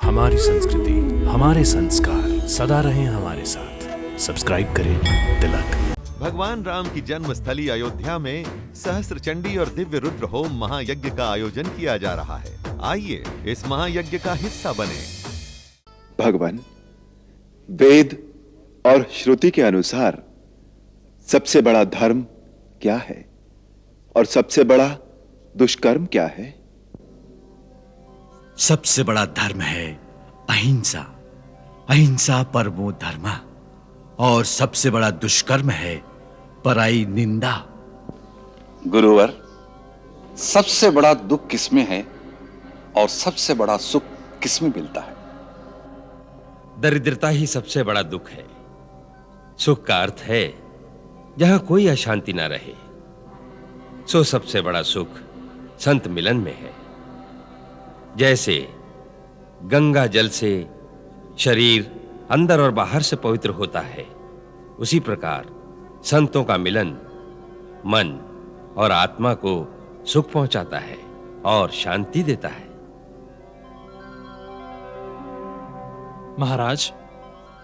हमारी संस्कृति, हमारे संस्कार सदा रहें हमारे साथ। सब्सक्राइब करें तिलक। भगवान राम की जन्मस्थली अयोध्या में सहस्त्र चंडी और दिव्य रुद्र होम महायज्ञ का आयोजन किया जा रहा है। आइए इस महायज्ञ का हिस्सा बने। भगवान, वेद और श्रुति के अनुसार सबसे बड़ा धर्म क्या है और सबसे बड़ा दुष्कर्म क्या है? सबसे बड़ा धर्म है अहिंसा, अहिंसा परमो धर्म। और सबसे बड़ा दुष्कर्म है पराई निंदा। गुरुवर, सबसे बड़ा दुख किसमें है और सबसे बड़ा सुख किसमें मिलता है? दरिद्रता ही सबसे बड़ा दुख है। सुख का अर्थ है जहां कोई अशांति ना रहे। सो सबसे बड़ा सुख संत मिलन में है। जैसे गंगा जल से शरीर अंदर और बाहर से पवित्र होता है, उसी प्रकार संतों का मिलन मन और आत्मा को सुख पहुंचाता है और शांति देता है। महाराज,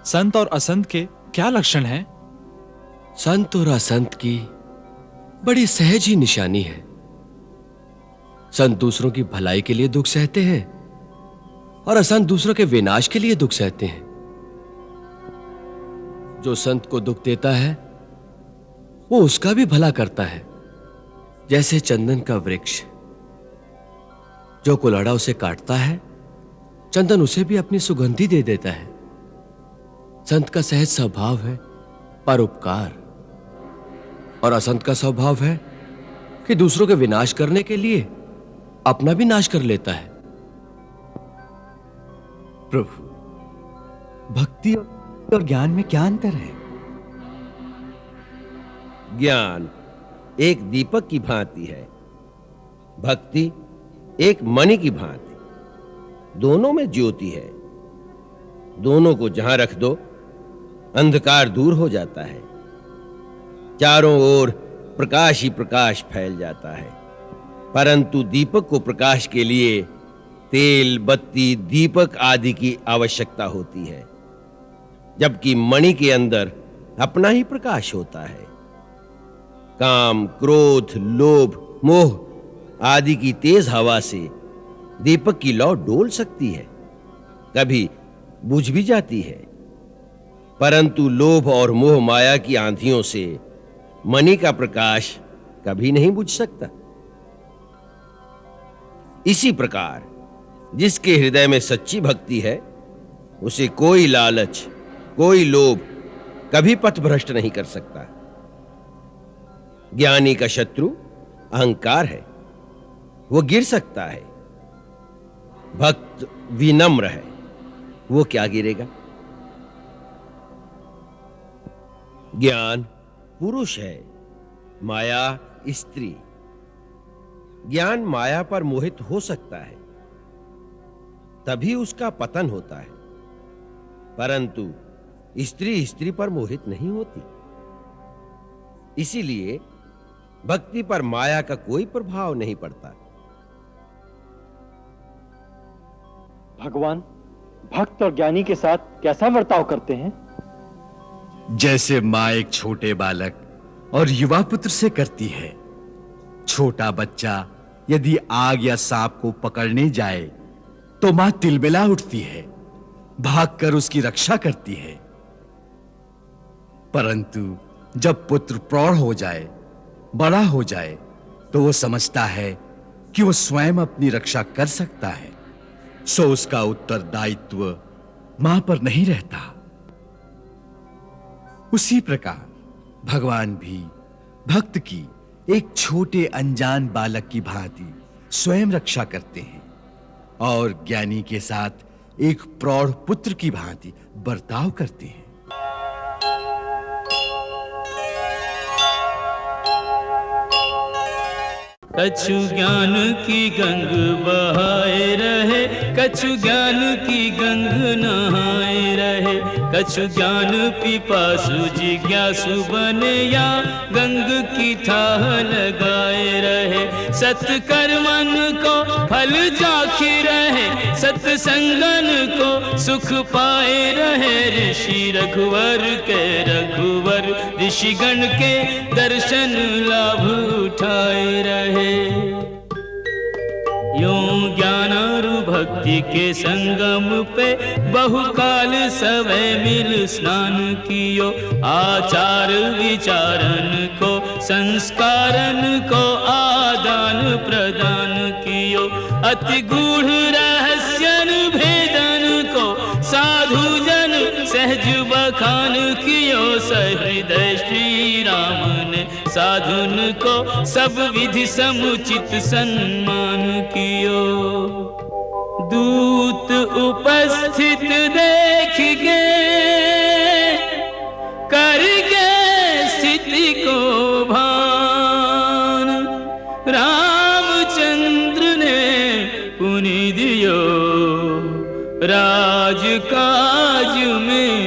संत और असंत के क्या लक्षण हैं? संत और असंत की बड़ी सहज ही निशानी है। संत दूसरों की भलाई के लिए दुख सहते हैं और असंत दूसरों के विनाश के लिए दुख सहते हैं। जो संत को दुख देता है वो उसका भी भला करता है। जैसे चंदन का वृक्ष, जो कुल्हाड़ा उसे काटता है, चंदन उसे भी अपनी सुगंधी दे देता है। संत का सहज स्वभाव है परोपकार और असंत का स्वभाव है कि दूसरों के विनाश करने के लिए अपना भी नाश कर लेता है। प्रभु, भक्ति और ज्ञान में क्या अंतर है? ज्ञान एक दीपक की भांति है, भक्ति एक मणि की भांति। दोनों में ज्योति है। दोनों को जहां रख दो अंधकार दूर हो जाता है। चारों ओर प्रकाश ही प्रकाश फैल जाता है। परंतु दीपक को प्रकाश के लिए तेल, बत्ती, दीपक आदि की आवश्यकता होती है, जबकि मणि के अंदर अपना ही प्रकाश होता है। काम, क्रोध, लोभ, मोह आदि की तेज हवा से दीपक की लौ डोल सकती है, कभी बुझ भी जाती है। परंतु लोभ और मोह माया की आंधियों से मणि का प्रकाश कभी नहीं बुझ सकता। इसी प्रकार जिसके हृदय में सच्ची भक्ति है, उसे कोई लालच, कोई लोभ कभी पथभ्रष्ट नहीं कर सकता। ज्ञानी का शत्रु अहंकार है, वो गिर सकता है। भक्त विनम्र है, वो क्या गिरेगा? ज्ञान पुरुष है, माया स्त्री। ज्ञान माया पर मोहित हो सकता है, तभी उसका पतन होता है। परंतु स्त्री स्त्री पर मोहित नहीं होती। इसीलिए भक्ति पर माया का कोई प्रभाव नहीं पड़ता। भगवान भक्त और ज्ञानी के साथ कैसा बर्ताव करते हैं? जैसे मां एक छोटे बालक और युवा पुत्र से करती है। छोटा बच्चा यदि आग या सांप को पकड़ने जाए तो मां तिलमिला उठती है, भागकर उसकी रक्षा करती है। परंतु जब पुत्र प्रौढ़ हो जाए, बड़ा हो जाए, तो वो समझता है कि वो स्वयं अपनी रक्षा कर सकता है। सो उसका उत्तरदायित्व मां पर नहीं रहता। उसी प्रकार भगवान भी भक्त की एक छोटे अनजान बालक की भांति स्वयं रक्षा करते हैं और ज्ञानी के साथ एक प्रौढ़ पुत्र की भांति बर्ताव करते हैं। कछु ज्ञान की गंग बहाए रहे, कछु ज्ञान की गंग नहाए रहे। कछु ज्ञान पिपासु जिज्ञासु बने या गंग की थाह लगाए रहे। सत्कर्मन को फल चाखी रहे, सत्संगन को सुख पाए रहे। ऋषि रघुवर के रघुवर ऋषिगण के दर्शन लाभ उठाए रहे। यूं ज्ञान और भक्ति के संगम पे बहुकाल सवै मिल स्नान कियो। आचार विचारन को संस्कारन को आदान प्रदान कियो। अति गूढ़ रहस्यन भेदन को साधु जन सहज बखान कियो। सहृदय श्री राम ने साधुन को सब विधि समुचित सम्मान कियो। दूत उपस्थित देख के कर गए स्थिति को भान। रामचंद्र ने पुनि दियो राज काज में